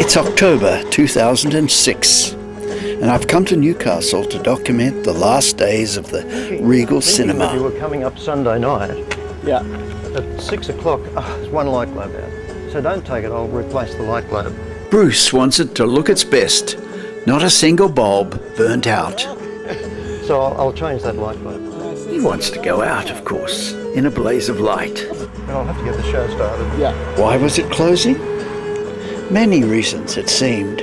It's October 2006, and I've come to Newcastle to document the last days of the Regal cinema. You were coming up Sunday night. Yeah. At 6 o'clock, there's one light globe out. So don't take it, I'll replace the light globe. Bruce wants it to look its best, not a single bulb burnt out. So I'll change that light globe. He wants to go out, of course, in a blaze of light. And I'll have to get the show started. Yeah. Why was it closing? Many reasons, it seemed.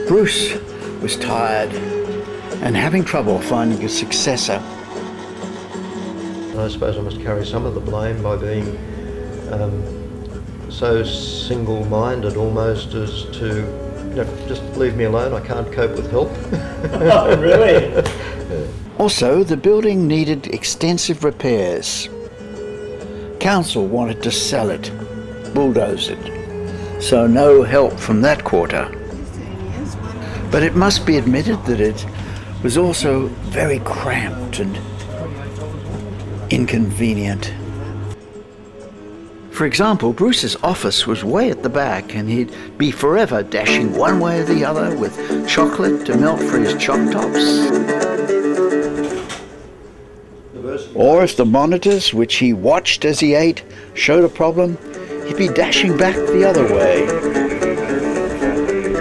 Bruce was tired and having trouble finding a successor. I suppose I must carry some of the blame by being so single-minded almost as to, just leave me alone, I can't cope with help. Oh, really? Also, the building needed extensive repairs. Council wanted to sell it, bulldoze it, so no help from that quarter. But it must be admitted that it was also very cramped and inconvenient. For example, Bruce's office was way at the back, and he'd be forever dashing one way or the other with chocolate to melt for his choc tops. Or if the monitors, which he watched as he ate, showed a problem, he'd be dashing back the other way.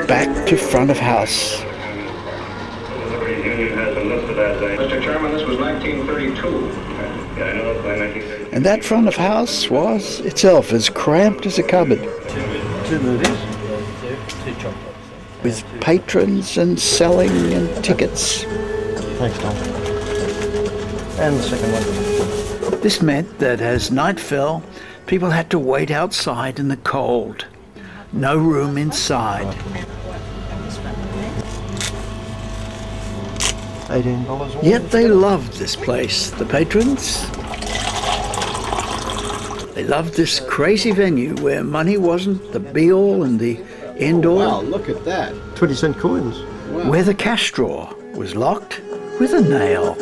Back to front of house. Mr. Chairman, this was 1932. And that front of house was itself as cramped as a cupboard. Two movies. With patrons and selling and tickets. Thanks, Tom. And the second one. This meant that as night fell, people had to wait outside in the cold. No room inside. $18. Yet they loved this place, the patrons. They loved this crazy venue where money wasn't the be-all and the end-all. Wow, look at that. 20-cent coins. Wow. Where the cash drawer was locked with a nail.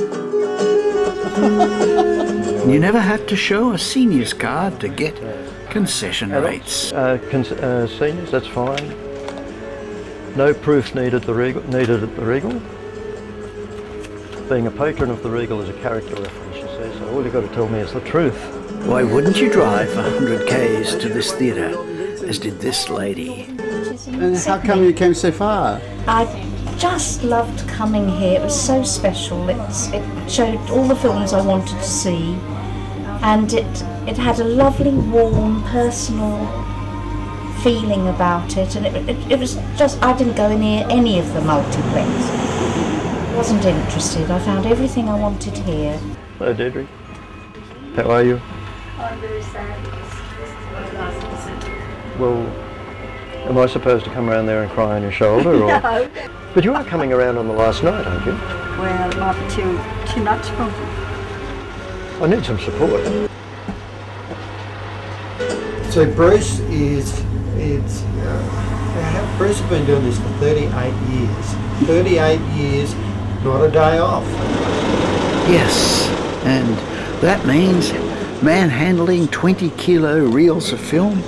You never had to show a senior's card to get concession rates. Seniors, that's fine. No proof needed at the Regal. Being a patron of the Regal is a character reference, you see, so all you've got to tell me is the truth. Why wouldn't you drive 100 k's to this theatre, as did this lady? And how come you came so far? I just loved coming here. It was so special. It showed all the films I wanted to see, and it had a lovely, warm, personal feeling about it. And it was just, I didn't go near any of the multiplex. I wasn't interested. I found everything I wanted here. Hello, Adrian. How are you? I'm very sad. Well, am I supposed to come around there and cry on your shoulder? Or? No. But you are coming around on the last night, aren't you? Well, it might be too much for me. I need some support. So Bruce Bruce has been doing this for 38 years. 38 years, not a day off. Yes, and that means manhandling 20-kilo reels of film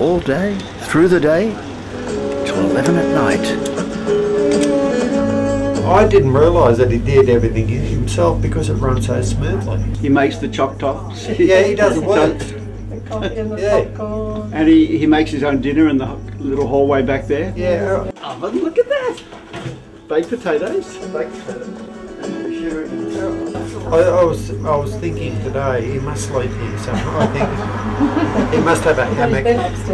all day, through the day, till 11 at night. I didn't realise that he did everything himself because it runs so smoothly. He makes the choc tops. Yeah, he does the work. Yeah. And he makes his own dinner in the little hallway back there. Yeah. Oven, look at that. Baked potatoes. I was thinking today he must sleep here somewhere. I think he must have a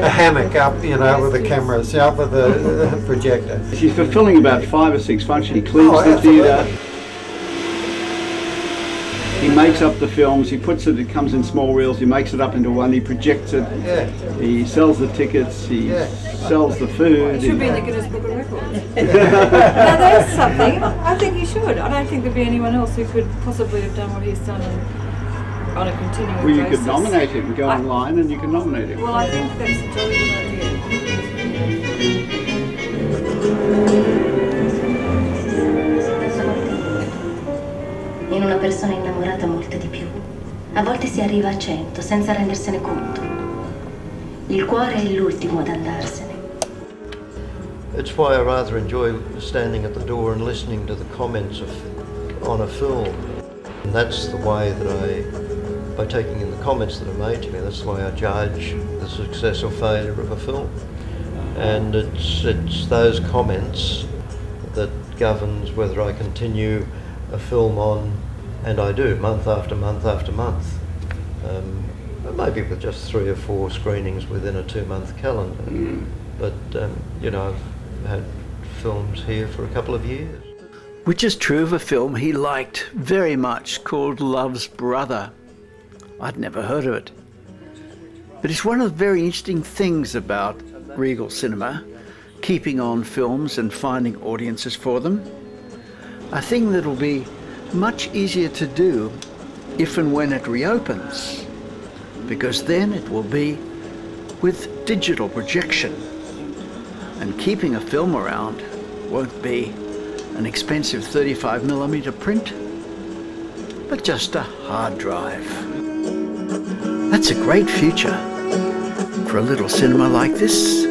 hammock up, you know, with the cameras, up with the projector. He's fulfilling about 5 or 6 functions. He cleans the absolutely. theatre. He makes up the films, he puts it comes in small reels, he makes it up into one, he projects it, Yeah. he sells the tickets, he sells the food. He should be in the Guinness Book of Records. Now there's something, I think he should. I don't think there'd be anyone else who could possibly have done what he's done on a continuing basis. Well, you could nominate him, go online and you can nominate him. Well, I think that's a jolly good idea. In una persona innamorata molte di più. A volte si arriva a 100 senza rendersene conto. Il cuore è l'ultimo ad andarsene. It's why I rather enjoy standing at the door and listening to the comments on a film. And that's the way that by taking in the comments that are made to me, that's the way I judge the success or failure of a film. And it's those comments that governs whether I continue a film on, and I do, month after month after month. Maybe with just 3 or 4 screenings within a 2-month calendar. But, you know, I've had films here for a couple of years. Which is true of a film he liked very much called Love's Brother. I'd never heard of it. But it's one of the very interesting things about Regal Cinema, keeping on films and finding audiences for them. A thing that'll be much easier to do if and when it reopens, because then it will be with digital projection. And keeping a film around won't be an expensive 35mm print, but just a hard drive. That's a great future for a little cinema like this.